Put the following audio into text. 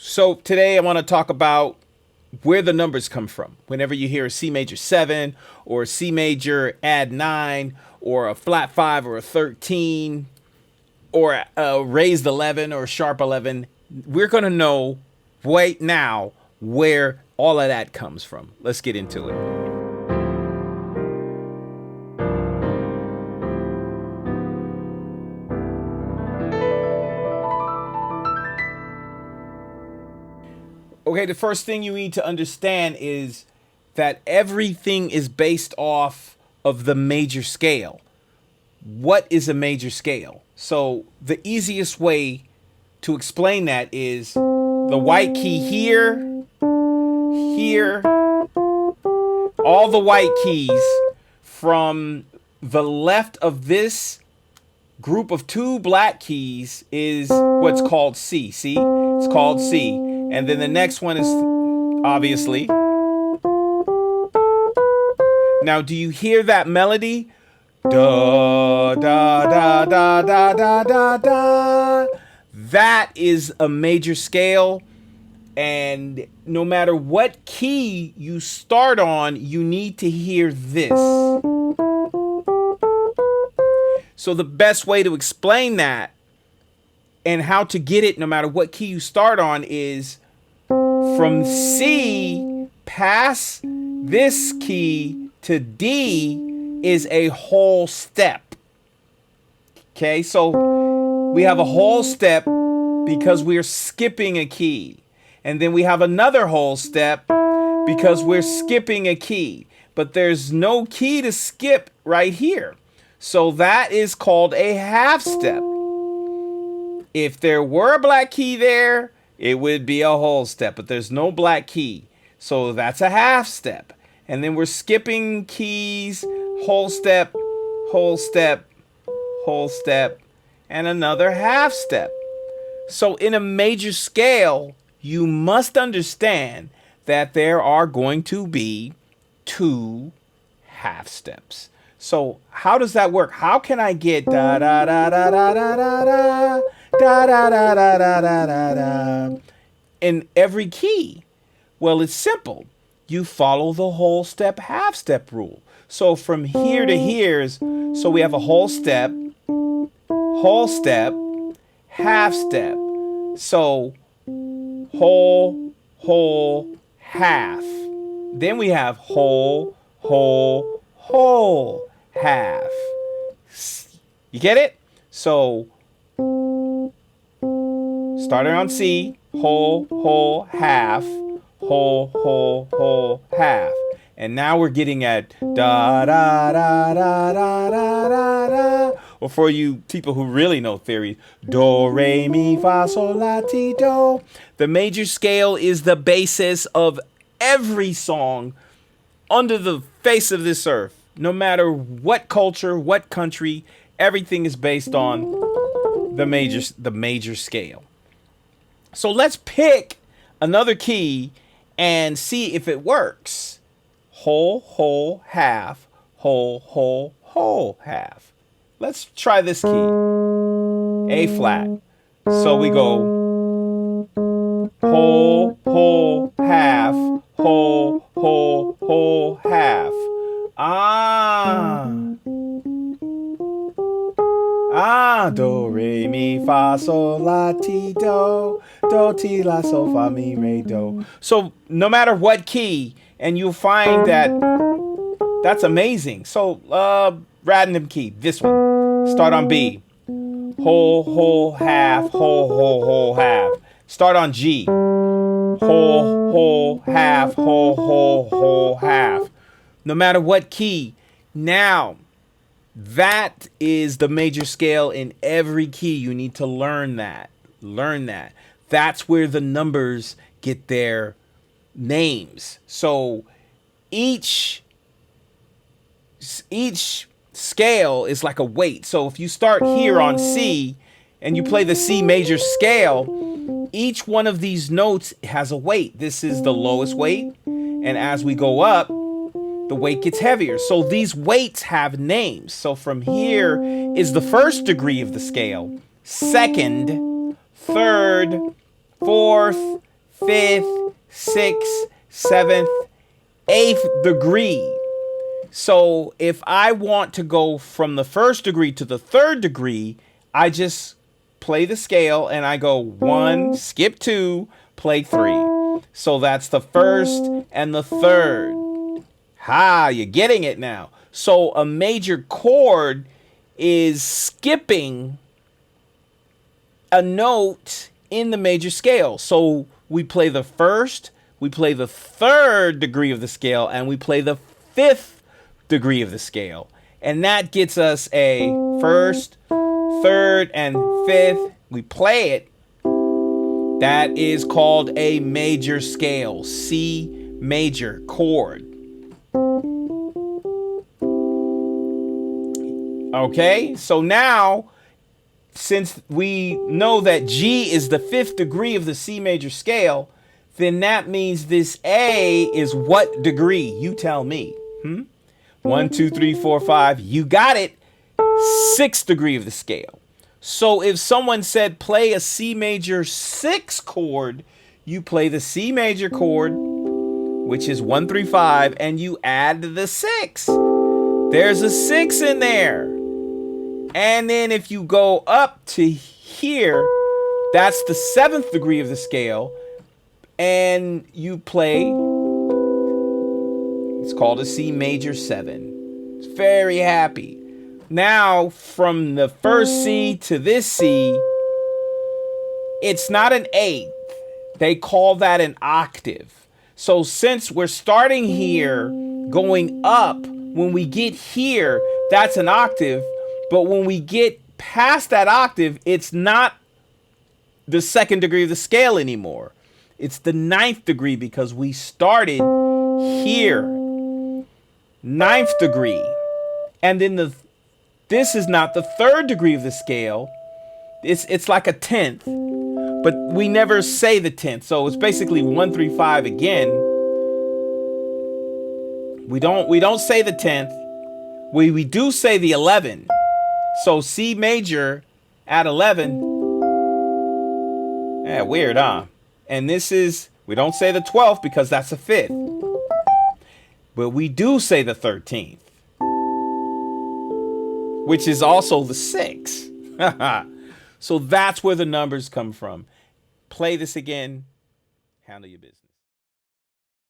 So today I want to talk about where the numbers come from. Whenever you hear a C major 7 or a C major add 9 or a flat 5 or a 13 or a raised 11 or a sharp 11, we're going to know right now where all of that comes from. Let's get into it. Okay, the first thing you need to understand is that everything is based off of the major scale. What is a major scale? So the easiest way to explain that is the white key here, here, all the white keys from the left of this group of two black keys is what's called C. See? It's called C. And then the next one is obviously. Now, do you hear that melody? Da da da da da da da da. That is a major scale. And no matter what key you start on, you need to hear this. So the best way to explain that and how to get it no matter what key you start on is from C past this key to D is a whole step. Okay, so we have a whole step because we're skipping a key. And then we have another whole step because we're skipping a key. But there's no key to skip right here. So that is called a half step. If there were a black key there, it would be a whole step, but there's no black key. So that's a half step. And then we're skipping keys, whole step, whole step, whole step, and another half step. So in a major scale, you must understand that there are going to be two half steps. So how does that work? How can I get da da da da da da da da da da da da da da da da in every key? Well, it's simple. You follow the whole step, half step rule. So from here to here's, so we have a whole step, half step. So whole, half. Then we have whole, half. You get it? So starting on C, whole, half, whole, half. And now we're getting at da da da da da da da da. Or for you people who really know theory, do, re, mi, fa, sol, la, ti, do. The major scale is the basis of every song under the face of this earth. No matter what culture, what country, everything is based on the major scale. So let's pick another key and see if it works. Whole, half, whole, half. Let's try this key. A flat. So we go whole, half, whole, half. Do, re, mi, fa, sol, la, ti, do, ti, la, sol, fa, mi, re, do. So no matter what key, and you'll find that that's amazing. So random key, this one. Start on B. Whole, half, whole, half. Start on G. Whole, half, whole, half. No matter what key. Now, that is the major scale in every key. You need to learn that. That's where the numbers get their names. So each scale is like a weight. So if you start here on C and you play the C major scale, each one of these notes has a weight. This is the lowest weight. And as we go up, the weight gets heavier. So these weights have names. So from here is the first degree of the scale, second, third, fourth, 5th, 6th, 7th, 8th degree. So if I want to go from the 1st degree to the 3rd degree, I just play the scale and I go 1, skip 2, play 3. So that's the 1st and the 3rd. Ha, you're getting it now. So a major chord is skipping a note in the major scale. So we play the 1st, we play the 3rd degree of the scale, and we play the 5th degree of the scale. And that gets us a 1st, 3rd, and 5th. We play it. That is called a major scale, C major chord. Okay, so now, since we know that G is the 5th degree of the C major scale, then that means this A is what degree? You tell me. 1, 2, 3, 4, 5. You got it. 6th degree of the scale. So if someone said play a C major 6 chord, you play the C major chord, which is 1, 3, 5, and you add the 6. There's a 6 in there. And then if you go up to here, that's the 7th degree of the scale. And you play, it's called a C major 7. It's very happy. Now, from the first C to this C, it's not an 8th. They call that an octave. So since we're starting here, going up, when we get here, that's an octave. But when we get past that octave, it's not the 2nd degree of the scale anymore. It's the 9th degree because we started here. 9th degree. And then this is not the 3rd degree of the scale. It's like a 10th. But we never say the 10th. So it's basically 1, 3, 5 again. We don't say the 10th. We do say the 11. So C major at 11. Yeah, weird, huh? And this is, we don't say the 12th because that's a 5th. But we do say the 13th, which is also the 6th. So that's where the numbers come from. Play this again. Handle your business.